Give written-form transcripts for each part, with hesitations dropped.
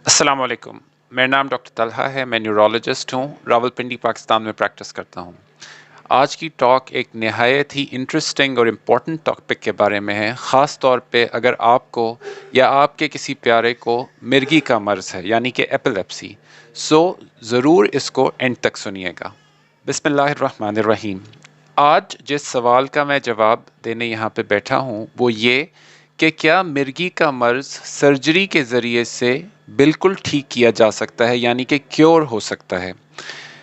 السلام علیکم، میرا نام ڈاکٹر طلحہ ہے، میں نیورولوجسٹ ہوں، راولپنڈی پاکستان میں پریکٹس کرتا ہوں۔ آج کی ٹاک ایک نہایت ہی انٹرسٹنگ اور امپورٹنٹ ٹاپک کے بارے میں ہے، خاص طور پہ اگر آپ کو یا آپ کے کسی پیارے کو مرگی کا مرض ہے یعنی کہ ایپیلیپسی، سو ضرور اس کو اینڈ تک سنیے گا۔ بسم اللہ الرحمن الرحیم۔ آج جس سوال کا میں جواب دینے یہاں پہ بیٹھا ہوں وہ یہ کہ کیا مرگی کا مرض سرجری کے ذریعے سے بالکل ٹھیک کیا جا سکتا ہے یعنی کہ کیور ہو سکتا ہے؟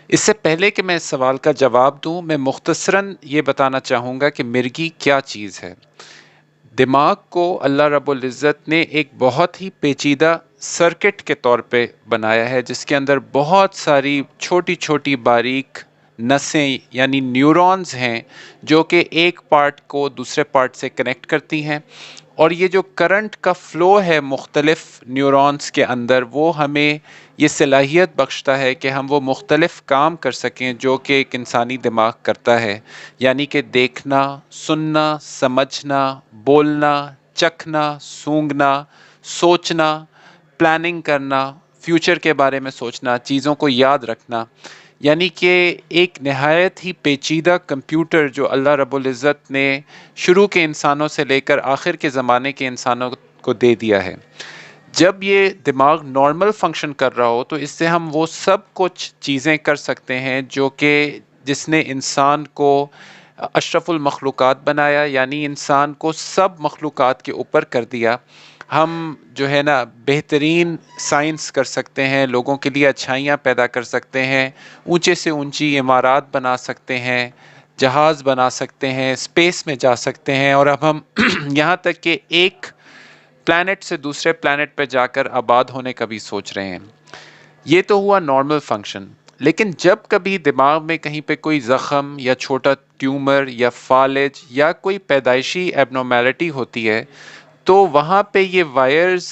اس سے پہلے کہ میں اس سوال کا جواب دوں، میں مختصراً یہ بتانا چاہوں گا کہ مرگی کیا چیز ہے۔ دماغ کو اللہ رب العزت نے ایک بہت ہی پیچیدہ سرکٹ کے طور پہ بنایا ہے، جس کے اندر بہت ساری چھوٹی چھوٹی باریک نسیں یعنی نیورونز ہیں جو کہ ایک پارٹ کو دوسرے پارٹ سے کنیکٹ کرتی ہیں، اور یہ جو کرنٹ کا فلو ہے مختلف نیورونز کے اندر، وہ ہمیں یہ صلاحیت بخشتا ہے کہ ہم وہ مختلف کام کر سکیں جو کہ ایک انسانی دماغ کرتا ہے، یعنی کہ دیکھنا، سننا، سمجھنا، بولنا، چکھنا، سونگھنا، سوچنا، پلاننگ کرنا، فیوچر کے بارے میں سوچنا، چیزوں کو یاد رکھنا، یعنی کہ ایک نہایت ہی پیچیدہ کمپیوٹر جو اللہ رب العزت نے شروع کے انسانوں سے لے کر آخر کے زمانے کے انسانوں کو دے دیا ہے۔ جب یہ دماغ نارمل فنکشن کر رہا ہو تو اس سے ہم وہ سب کچھ چیزیں کر سکتے ہیں جو کہ جس نے انسان کو اشرف المخلوقات بنایا، یعنی انسان کو سب مخلوقات کے اوپر کر دیا۔ ہم جو ہے نا بہترین سائنس کر سکتے ہیں، لوگوں کے لیے اچھائیاں پیدا کر سکتے ہیں، اونچے سے اونچی عمارات بنا سکتے ہیں، جہاز بنا سکتے ہیں، اسپیس میں جا سکتے ہیں، اور اب ہم یہاں تک کہ ایک پلانٹ سے دوسرے پلانٹ پہ جا کر آباد ہونے کا بھی سوچ رہے ہیں۔ یہ تو ہوا نارمل فنکشن، لیکن جب کبھی دماغ میں کہیں پہ کوئی زخم یا چھوٹا ٹیومر یا فالج یا کوئی پیدائشی ایبنارمیلٹی ہوتی ہے تو وہاں پہ یہ وائرز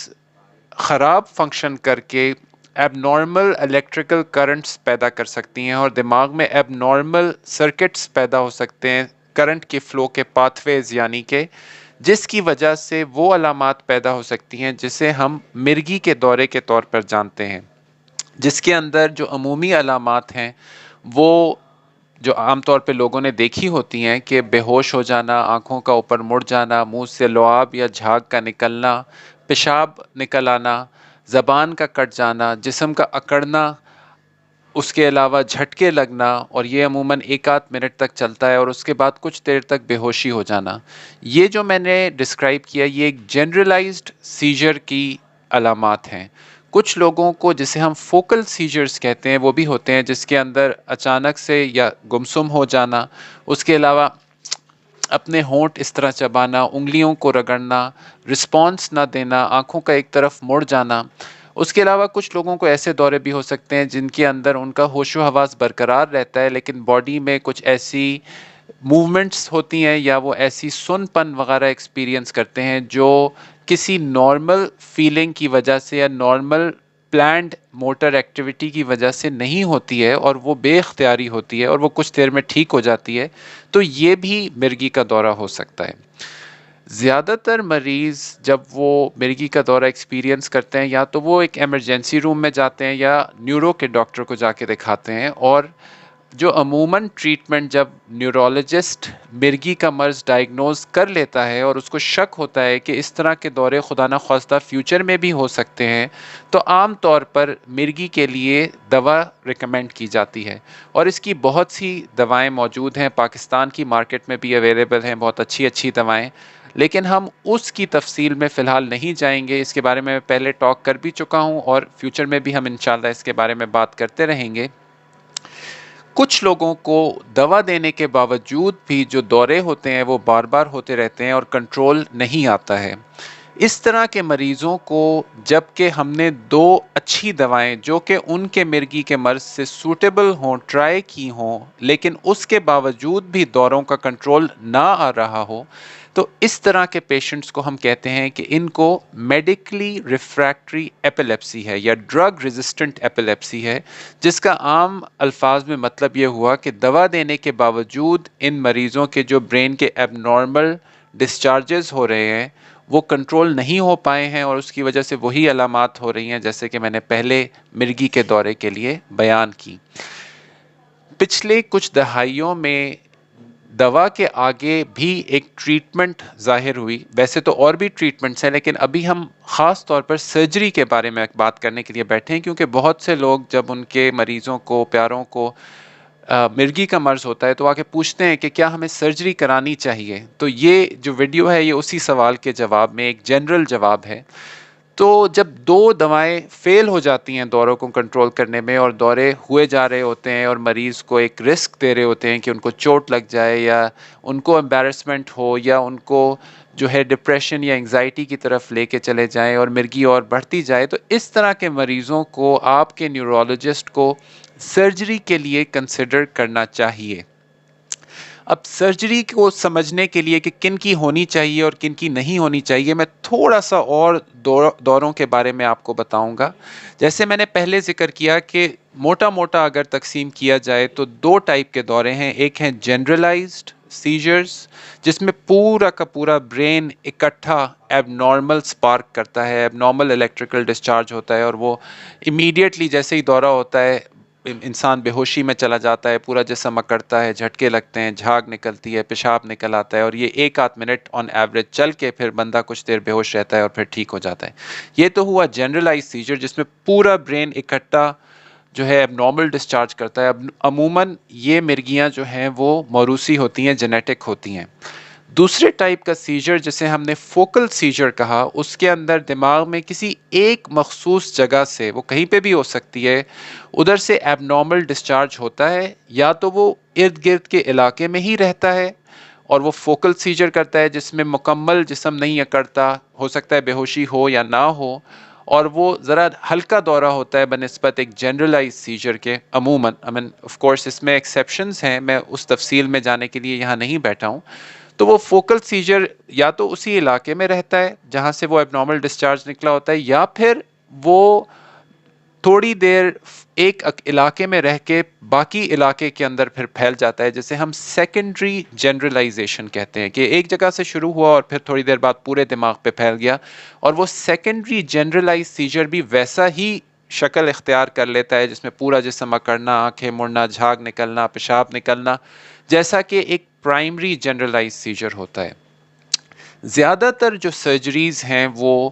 خراب فنکشن کر کے ایب نارمل الیکٹریکل کرنٹس پیدا کر سکتی ہیں، اور دماغ میں ایب نارمل سرکٹس پیدا ہو سکتے ہیں، کرنٹ کے فلو کے پاتھ ویز، یعنی کہ جس کی وجہ سے وہ علامات پیدا ہو سکتی ہیں جسے ہم مرگی کے دورے کے طور پر جانتے ہیں، جس کے اندر جو عمومی علامات ہیں وہ جو عام طور پہ لوگوں نے دیکھی ہوتی ہیں کہ بے ہوش ہو جانا، آنکھوں کا اوپر مڑ جانا، منہ سے لعاب یا جھاگ کا نکلنا، پیشاب نکل آنا، زبان کا کٹ جانا، جسم کا اکڑنا، اس کے علاوہ جھٹکے لگنا، اور یہ عموماً 1 آدھ منٹ تک چلتا ہے اور اس کے بعد کچھ دیر تک بے ہوشی ہو جانا۔ یہ جو میں نے ڈسکرائب کیا یہ ایک جنرلائزڈ سیجر کی علامات ہیں۔ کچھ لوگوں کو جسے ہم فوکل سیجرز کہتے ہیں وہ بھی ہوتے ہیں، جس کے اندر اچانک سے یا گمسم ہو جانا، اس کے علاوہ اپنے ہونٹ اس طرح چبانا، انگلیوں کو رگڑنا، رسپانس نہ دینا، آنکھوں کا ایک طرف مڑ جانا۔ اس کے علاوہ کچھ لوگوں کو ایسے دورے بھی ہو سکتے ہیں جن کے اندر ان کا ہوش و حواس برقرار رہتا ہے لیکن باڈی میں کچھ ایسی موومنٹس ہوتی ہیں یا وہ ایسی سن پن وغیرہ ایکسپیرینس کرتے ہیں جو کسی نارمل فیلنگ کی وجہ سے یا نارمل پلانڈ موٹر ایکٹیویٹی کی وجہ سے نہیں ہوتی ہے، اور وہ بے اختیاری ہوتی ہے اور وہ کچھ دیر میں ٹھیک ہو جاتی ہے، تو یہ بھی مرگی کا دورہ ہو سکتا ہے۔ زیادہ تر مریض جب وہ مرگی کا دورہ ایکسپیرینس کرتے ہیں یا تو وہ ایک ایمرجنسی روم میں جاتے ہیں یا نیورو کے ڈاکٹر کو جا کے دکھاتے ہیں، اور جو عموماً ٹریٹمنٹ جب نیورولوجسٹ مرگی کا مرض ڈائگنوز کر لیتا ہے اور اس کو شک ہوتا ہے کہ اس طرح کے دورے خدا نخواستہ فیوچر میں بھی ہو سکتے ہیں، تو عام طور پر مرگی کے لیے دوا ریکمینڈ کی جاتی ہے، اور اس کی بہت سی دوائیں موجود ہیں، پاکستان کی مارکیٹ میں بھی اویلیبل ہیں بہت اچھی اچھی دوائیں، لیکن ہم اس کی تفصیل میں فی الحال نہیں جائیں گے۔ اس کے بارے میں پہلے ٹاک کر بھی چکا ہوں اور فیوچر میں بھی ہم انشاءاللہ اس کے بارے میں بات کرتے رہیں گے۔ کچھ لوگوں کو دوا دینے کے باوجود بھی جو دورے ہوتے ہیں وہ بار بار ہوتے رہتے ہیں اور کنٹرول نہیں آتا ہے۔ اس طرح کے مریضوں کو جب کہ ہم نے 2 اچھی دوائیں جو کہ ان کے مرگی کے مرض سے سوٹیبل ہوں ٹرائی کی ہوں، لیکن اس کے باوجود بھی دوروں کا کنٹرول نہ آ رہا ہو، تو اس طرح کے پیشنٹس کو ہم کہتے ہیں کہ ان کو میڈیکلی ریفریکٹری ایپیلیپسی ہے یا ڈرگ ریزسٹنٹ ایپیلیپسی ہے، جس کا عام الفاظ میں مطلب یہ ہوا کہ دوا دینے کے باوجود ان مریضوں کے جو برین کے ایب نارمل ڈسچارجز ہو رہے ہیں وہ کنٹرول نہیں ہو پائے ہیں اور اس کی وجہ سے وہی علامات ہو رہی ہیں جیسے کہ میں نے پہلے مرگی کے دورے کے لیے بیان کی۔ پچھلے کچھ دہائیوں میں دوا کے آگے بھی ایک ٹریٹمنٹ ظاہر ہوئی، ویسے تو اور بھی ٹریٹمنٹس ہیں لیکن ابھی ہم خاص طور پر سرجری کے بارے میں بات کرنے کے لیے بیٹھے ہیں، کیونکہ بہت سے لوگ جب ان کے مریضوں کو، پیاروں کو مرگی کا مرض ہوتا ہے تو آ کے پوچھتے ہیں کہ کیا ہمیں سرجری کرانی چاہیے۔ تو یہ جو ویڈیو ہے یہ اسی سوال کے جواب میں ایک جنرل جواب ہے۔ تو جب دو دوائیں فیل ہو جاتی ہیں دوروں کو کنٹرول کرنے میں اور دورے ہوئے جا رہے ہوتے ہیں اور مریض کو ایک رسک دے رہے ہوتے ہیں کہ ان کو چوٹ لگ جائے یا ان کو امبیرسمنٹ ہو یا ان کو جو ہے ڈپریشن یا انگزائٹی کی طرف لے کے چلے جائیں اور مرگی اور بڑھتی جائے، تو اس طرح کے مریضوں کو آپ کے نیورولوجسٹ کو سرجری کے لیے کنسیڈر کرنا چاہیے۔ اب سرجری کو سمجھنے کے لیے کہ کن کی ہونی چاہیے اور کن کی نہیں ہونی چاہیے، میں تھوڑا سا اور دوروں کے بارے میں آپ کو بتاؤں گا۔ جیسے میں نے پہلے ذکر کیا کہ موٹا موٹا اگر تقسیم کیا جائے تو دو ٹائپ کے دورے ہیں، ایک ہیں جنرلائزڈ سیجرز جس میں پورا کا پورا برین اکٹھا ایب نارمل سپارک کرتا ہے، ایب نارمل الیکٹریکل ڈسچارج ہوتا ہے اور وہ امیڈیٹلی جیسے ہی دورہ ہوتا ہے انسان بے ہوشی میں چلا جاتا ہے، پورا جسم اکڑتا ہے، جھٹکے لگتے ہیں، جھاگ نکلتی ہے، پیشاب نکل آتا ہے اور یہ 1 آدھ منٹ آن ایوریج چل کے پھر بندہ کچھ دیر بے ہوش رہتا ہے اور پھر ٹھیک ہو جاتا ہے۔ یہ تو ہوا جنرلائز سیجر جس میں پورا برین اکٹھا جو ہے اب نارمل ڈسچارج کرتا ہے۔ اب عموماً یہ مرگیاں جو ہیں وہ موروثی ہوتی ہیں، جینیٹک ہوتی ہیں۔ دوسرے ٹائپ کا سیجر جسے ہم نے فوکل سیجر کہا، اس کے اندر دماغ میں کسی ایک مخصوص جگہ سے، وہ کہیں پہ بھی ہو سکتی ہے، ادھر سے ایب نارمل ڈسچارج ہوتا ہے، یا تو وہ ارد گرد کے علاقے میں ہی رہتا ہے اور وہ فوکل سیجر کرتا ہے جس میں مکمل جسم نہیں اکڑتا، ہو سکتا ہے بے ہوشی ہو یا نہ ہو، اور وہ ذرا ہلکا دورہ ہوتا ہے بنسبت ایک جنرلائز سیجر کے عموماً۔ آف کورس اس میں ایکسیپشنز ہیں، میں اس تفصیل میں جانے کے لیے یہاں نہیں بیٹھا ہوں۔ تو وہ فوکل سیجر یا تو اسی علاقے میں رہتا ہے جہاں سے وہ ایب نارمل ڈسچارج نکلا ہوتا ہے، یا پھر وہ تھوڑی دیر ایک علاقے میں رہ کے باقی علاقے کے اندر پھر پھیل جاتا ہے، جسے ہم سیکنڈری جنرلائزیشن کہتے ہیں، کہ ایک جگہ سے شروع ہوا اور پھر تھوڑی دیر بعد پورے دماغ پہ پھیل گیا، اور وہ سیکنڈری جنرلائز سیجر بھی ویسا ہی شکل اختیار کر لیتا ہے جس میں پورا جسم اکڑنا، آنکھیں مڑنا، جھاگ نکلنا، پیشاب نکلنا، جیسا کہ ایک پرائمری جنرلائز سیجر ہوتا ہے۔ زیادہ تر جو سرجریز ہیں وہ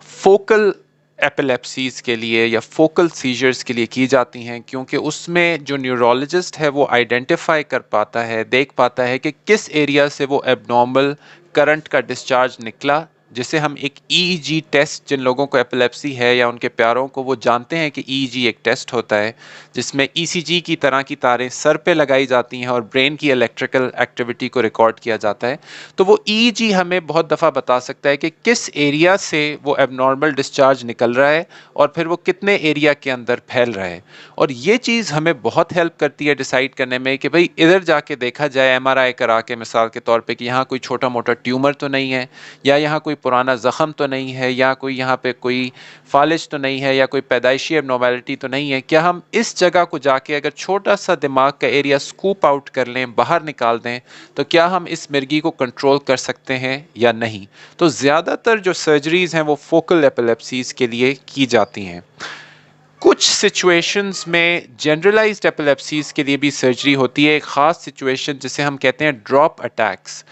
فوکل ایپیلیپسیز کے لیے یا فوکل سیجرز کے لیے کی جاتی ہیں، کیونکہ اس میں جو نیورولوجسٹ ہے وہ آئیڈینٹیفائی کر پاتا ہے، دیکھ پاتا ہے کہ کس ایریا سے وہ ایب نارمل کرنٹ کا ڈسچارج نکلا، جسے ہم ایک ای جی ٹیسٹ، جن لوگوں کو ایپیلیپسی ہے یا ان کے پیاروں کو، وہ جانتے ہیں کہ ای جی ایک ٹیسٹ ہوتا ہے جس میں ای سی جی کی طرح کی تاریں سر پہ لگائی جاتی ہیں اور برین کی الیکٹریکل ایکٹیویٹی کو ریکارڈ کیا جاتا ہے۔ تو وہ ای جی ہمیں بہت دفعہ بتا سکتا ہے کہ کس ایریا سے وہ ایب نارمل ڈسچارج نکل رہا ہے اور پھر وہ کتنے ایریا کے اندر پھیل رہا ہے، اور یہ چیز ہمیں بہت ہیلپ کرتی ہے ڈیسائیڈ کرنے میں کہ بھئی ادھر جا کے دیکھا جائے ایم آر آئی کرا کے، مثال کے طور پہ، کہ یہاں کوئی چھوٹا موٹا ٹیومر تو نہیں ہے، یا یہاں کوئی پرانا زخم تو نہیں ہے، یا کوئی یہاں پہ کوئی فالج تو نہیں ہے، یا کوئی پیدائشی اب نارمیلٹی تو نہیں ہے۔ کیا ہم اس جگہ کو جا کے اگر چھوٹا سا دماغ کا ایریا سکوپ آؤٹ کر لیں، باہر نکال دیں، تو کیا ہم اس مرگی کو کنٹرول کر سکتے ہیں یا نہیں؟ تو زیادہ تر جو سرجریز ہیں وہ فوکل ایپیلیپسیز کے لیے کی جاتی ہیں۔ کچھ سچویشنز میں جنرلائزڈ ایپیلیپسیز کے لیے بھی سرجری ہوتی ہے، ایک خاص سچویشن جسے ہم کہتے ہیں ڈراپ اٹیکس۔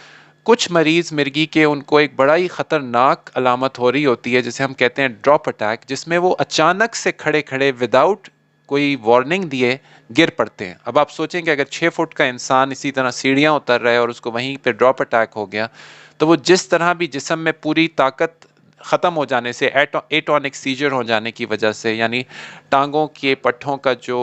کچھ مریض مرگی کے ان کو ایک بڑا ہی خطرناک علامت ہو رہی ہوتی ہے جسے ہم کہتے ہیں ڈراپ اٹیک، جس میں وہ اچانک سے کھڑے کھڑے وداؤٹ کوئی وارننگ دیے گر پڑتے ہیں۔ اب آپ سوچیں کہ اگر 6 فٹ کا انسان اسی طرح سیڑھیاں اتر رہا ہے اور اس کو وہیں پہ ڈراپ اٹیک ہو گیا، تو وہ جس طرح بھی جسم میں پوری طاقت ختم ہو جانے سے، ایٹونک سیجر ہو جانے کی وجہ سے، یعنی ٹانگوں کے پٹھوں کا جو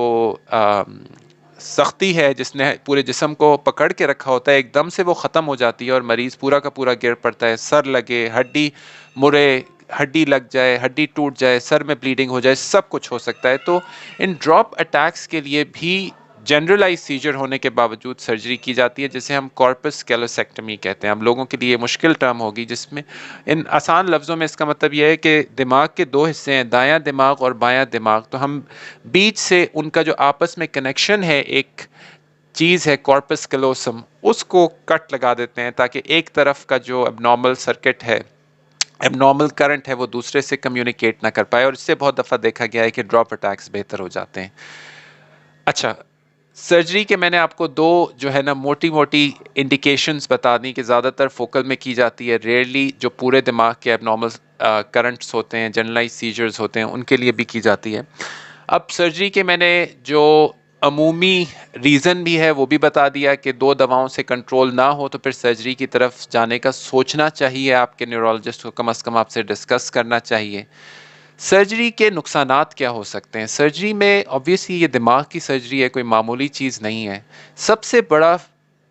سختی ہے جس نے پورے جسم کو پکڑ کے رکھا ہوتا ہے، ایک دم سے وہ ختم ہو جاتی ہے اور مریض پورا کا پورا گر پڑتا ہے، سر لگے، ہڈی مرے، ہڈی لگ جائے، ہڈی ٹوٹ جائے، سر میں بلیڈنگ ہو جائے، سب کچھ ہو سکتا ہے۔ تو ان ڈراپ اٹیکس کے لیے بھی جنرلائز سیجر ہونے کے باوجود سرجری کی جاتی ہے، جسے ہم کارپس کیلوسیکٹمی کہتے ہیں۔ ہم لوگوں کے لیے مشکل ٹرم ہوگی، جس میں ان آسان لفظوں میں اس کا مطلب یہ ہے کہ دماغ کے 2 حصے ہیں، دایاں دماغ اور بایاں دماغ، تو ہم بیچ سے ان کا جو آپس میں کنیکشن ہے، ایک چیز ہے کارپس کیلوسم، اس کو کٹ لگا دیتے ہیں تاکہ ایک طرف کا جو اب نارمل سرکٹ ہے اب نارمل کرنٹ ہے وہ دوسرے سے کمیونیکیٹ نہ کر پائے، اور اس سے بہت دفعہ دیکھا گیا ہے کہ ڈراپ اٹیکس بہتر ہو جاتے ہیں۔ اچھا، سرجری کے میں نے آپ کو دو جو ہے نا موٹی موٹی انڈیکیشنز بتا دیں کہ زیادہ تر فوکل میں کی جاتی ہے، ریئرلی جو پورے دماغ کے اب نارمل کرنٹس ہوتے ہیں، جنرلائز سیجرز ہوتے ہیں، ان کے لیے بھی کی جاتی ہے۔ اب سرجری کے میں نے جو عمومی ریزن بھی ہے وہ بھی بتا دیا کہ دو دواؤں سے کنٹرول نہ ہو تو پھر سرجری کی طرف جانے کا سوچنا چاہیے، آپ کے نیورولوجسٹ کو کم از کم آپ سے ڈسکس کرنا چاہیے۔ سرجری کے نقصانات کیا ہو سکتے ہیں؟ سرجری میں obviously یہ دماغ کی سرجری ہے، کوئی معمولی چیز نہیں ہے۔ سب سے بڑا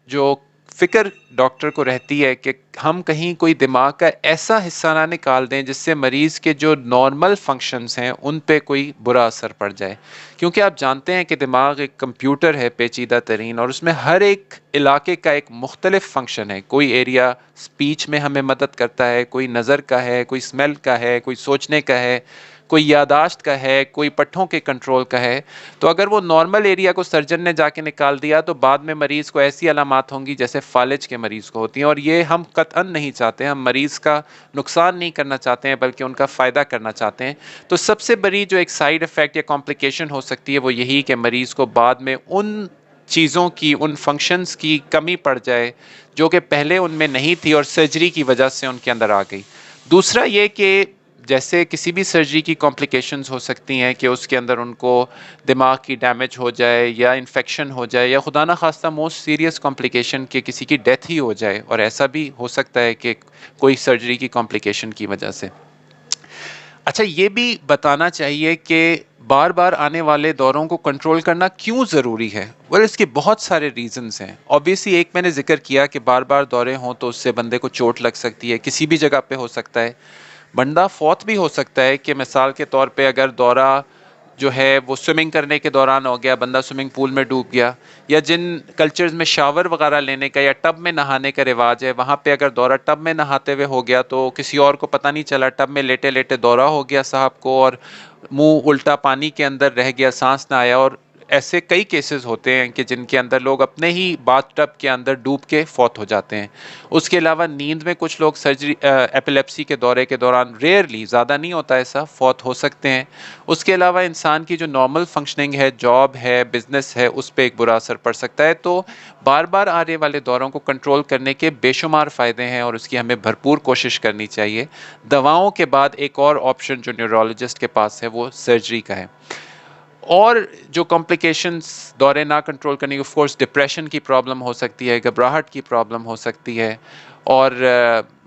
جو فکر ڈاکٹر کو رہتی ہے کہ ہم کہیں کوئی دماغ کا ایسا حصہ نہ نکال دیں جس سے مریض کے جو نارمل فنکشنز ہیں ان پہ کوئی برا اثر پڑ جائے، کیونکہ آپ جانتے ہیں کہ دماغ ایک کمپیوٹر ہے پیچیدہ ترین، اور اس میں ہر ایک علاقے کا ایک مختلف فنکشن ہے۔ کوئی ایریا سپیچ میں ہمیں مدد کرتا ہے، کوئی نظر کا ہے، کوئی اسمیل کا ہے، کوئی سوچنے کا ہے، کوئی یاداشت کا ہے، کوئی پٹھوں کے کنٹرول کا ہے۔ تو اگر وہ نارمل ایریا کو سرجن نے جا کے نکال دیا تو بعد میں مریض کو ایسی علامات ہوں گی جیسے فالج کے مریض کو ہوتی ہیں، اور یہ ہم قطعاً نہیں چاہتے، ہم مریض کا نقصان نہیں کرنا چاہتے ہیں بلکہ ان کا فائدہ کرنا چاہتے ہیں۔ تو سب سے بڑی جو ایک سائیڈ افیکٹ یا کمپلیکیشن ہو سکتی ہے وہ یہی کہ مریض کو بعد میں ان چیزوں کی، ان فنکشنز کی کمی پڑ جائے جو کہ پہلے ان میں نہیں تھی اور سرجری کی وجہ سے ان کے اندر آ گئی۔ دوسرا یہ کہ جیسے کسی بھی سرجری کی کمپلیکیشنز ہو سکتی ہیں کہ اس کے اندر ان کو دماغ کی ڈیمیج ہو جائے یا انفیکشن ہو جائے، یا خدا نخواستہ موسٹ سیریس کمپلیکیشن کہ کسی کی ڈیتھ ہی ہو جائے، اور ایسا بھی ہو سکتا ہے کہ کوئی سرجری کی کمپلیکیشن کی وجہ سے۔ اچھا، یہ بھی بتانا چاہیے کہ بار بار آنے والے دوروں کو کنٹرول کرنا کیوں ضروری ہے؟ اس کے بہت سارے ریزنز ہیں۔ اوبیسلی ایک میں نے ذکر کیا کہ بار بار دورے ہوں تو اس سے بندے کو چوٹ لگ سکتی ہے، کسی بھی جگہ پہ ہو سکتا ہے، بندہ فوت بھی ہو سکتا ہے، کہ مثال کے طور پہ اگر دورہ جو ہے وہ سوئمنگ کرنے کے دوران ہو گیا، بندہ سوئمنگ پول میں ڈوب گیا، یا جن کلچرز میں شاور وغیرہ لینے کا یا ٹب میں نہانے کا رواج ہے وہاں پہ اگر دورہ ٹب میں نہاتے ہوئے ہو گیا تو کسی اور کو پتہ نہیں چلا، ٹب میں لیٹے لیٹے دورہ ہو گیا صاحب کو، اور منہ الٹا پانی کے اندر رہ گیا، سانس نہ آیا، اور ایسے کئی کیسز ہوتے ہیں کہ جن کے اندر لوگ اپنے ہی باتھ ٹب کے اندر ڈوب کے فوت ہو جاتے ہیں۔ اس کے علاوہ نیند میں کچھ لوگ سرجری ایپیلیپسی کے دورے کے دوران، ریئرلی، زیادہ نہیں ہوتا ایسا، فوت ہو سکتے ہیں۔ اس کے علاوہ انسان کی جو نارمل فنکشننگ ہے، جاب ہے، بزنس ہے، اس پہ ایک برا اثر پڑ سکتا ہے۔ تو بار بار آنے والے دوروں کو کنٹرول کرنے کے بے شمار فائدے ہیں اور اس کی ہمیں بھرپور کوشش کرنی چاہیے۔ دواؤں کے بعد ایک اور آپشن جو نیورولوجسٹ کے پاس ہے وہ سرجری کا ہے۔ اور جو کمپلیکیشنز دورے نہ کنٹرول کرنے کی، آف کورس ڈپریشن کی پرابلم ہو سکتی ہے، گھبراہٹ کی پرابلم ہو سکتی ہے، اور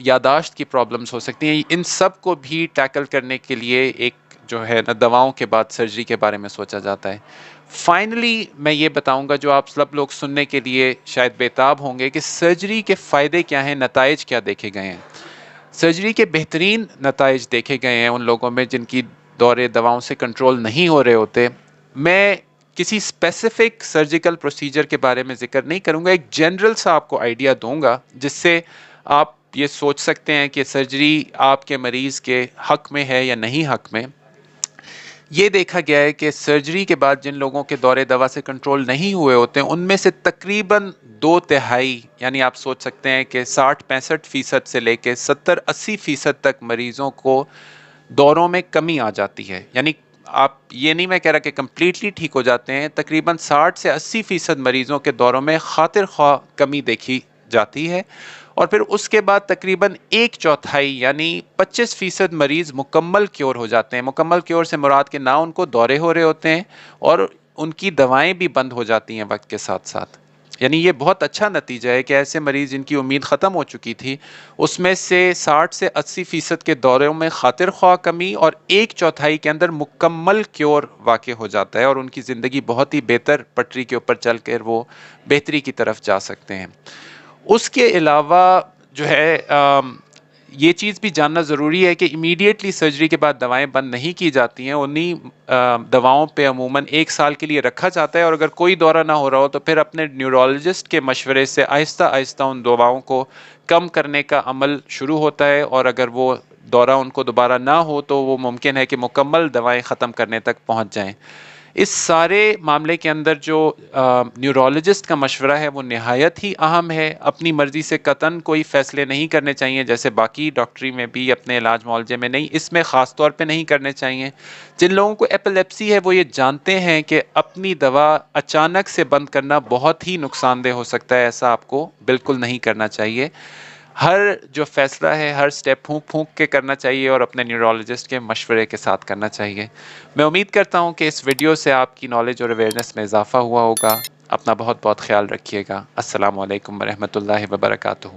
یاداشت کی پرابلمز ہو سکتی ہیں۔ ان سب کو بھی ٹیکل کرنے کے لیے ایک جو ہے نا دواؤں کے بعد سرجری کے بارے میں سوچا جاتا ہے۔ فائنلی میں یہ بتاؤں گا جو آپ سب لوگ سننے کے لیے شاید بےتاب ہوں گے، کہ سرجری کے فائدے کیا ہیں، نتائج کیا دیکھے گئے ہیں۔ سرجری کے بہترین نتائج دیکھے گئے ہیں ان لوگوں میں جن کی دورے دواؤں سے کنٹرول نہیں ہو رہے ہوتے۔ میں کسی اسپیسیفک سرجیکل پروسیجر کے بارے میں ذکر نہیں کروں گا، ایک جنرل سا آپ کو آئیڈیا دوں گا جس سے آپ یہ سوچ سکتے ہیں کہ سرجری آپ کے مریض کے حق میں ہے یا نہیں حق میں۔ یہ دیکھا گیا ہے کہ سرجری کے بعد جن لوگوں کے دورے دوا سے کنٹرول نہیں ہوئے ہوتے ہیں ان میں سے تقریباً 2/3، یعنی آپ سوچ سکتے ہیں کہ 60-65% سے لے کے 70-80% تک مریضوں کو دوروں میں کمی آ جاتی ہے۔ یعنی آپ یہ نہیں میں کہہ رہا کہ کمپلیٹلی ٹھیک ہو جاتے ہیں، تقریباً 60 سے 80% مریضوں کے دوروں میں خاطر خواہ کمی دیکھی جاتی ہے، اور پھر اس کے بعد تقریباً 1/4 یعنی 25% مریض مکمل کیور ہو جاتے ہیں۔ مکمل کیور سے مراد کہ نہ ان کو دورے ہو رہے ہوتے ہیں اور ان کی دوائیں بھی بند ہو جاتی ہیں وقت کے ساتھ ساتھ۔ یعنی یہ بہت اچھا نتیجہ ہے کہ ایسے مریض جن کی امید ختم ہو چکی تھی، اس میں سے 60 سے 80% کے دوروں میں خاطر خواہ کمی، اور 1/4 کے اندر مکمل کیور واقع ہو جاتا ہے، اور ان کی زندگی بہت ہی بہتر پٹری کے اوپر چل کر وہ بہتری کی طرف جا سکتے ہیں۔ اس کے علاوہ جو ہے یہ چیز بھی جاننا ضروری ہے کہ امیڈیٹلی سرجری کے بعد دوائیں بند نہیں کی جاتی ہیں، انہی دواؤں پہ عموماً 1 سال کے لیے رکھا جاتا ہے، اور اگر کوئی دورہ نہ ہو رہا ہو تو پھر اپنے نیورولوجسٹ کے مشورے سے آہستہ آہستہ ان دواؤں کو کم کرنے کا عمل شروع ہوتا ہے، اور اگر وہ دورہ ان کو دوبارہ نہ ہو تو وہ ممکن ہے کہ مکمل دوائیں ختم کرنے تک پہنچ جائیں۔ اس سارے معاملے کے اندر جو نیورولوجسٹ کا مشورہ ہے وہ نہایت ہی اہم ہے. اپنی مرضی سے قطعاً کوئی فیصلے نہیں کرنے چاہیے، جیسے باقی ڈاکٹری میں بھی اپنے علاج معالجے میں نہیں، اس میں خاص طور پہ نہیں کرنے چاہیے. جن لوگوں کو ایپیلیپسی ہے وہ یہ جانتے ہیں کہ اپنی دوا اچانک سے بند کرنا بہت ہی نقصان دہ ہو سکتا ہے، ایسا آپ کو بالکل نہیں کرنا چاہیے. ہر جو فیصلہ ہے ہر سٹیپ پھونک پھونک کے کرنا چاہیے اور اپنے نیورولوجسٹ کے مشورے کے ساتھ کرنا چاہیے. میں امید کرتا ہوں کہ اس ویڈیو سے آپ کی نالج اور اویئرنیس میں اضافہ ہوا ہوگا. اپنا بہت بہت خیال رکھیے گا. السلام علیکم ورحمۃ اللہ وبرکاتہ.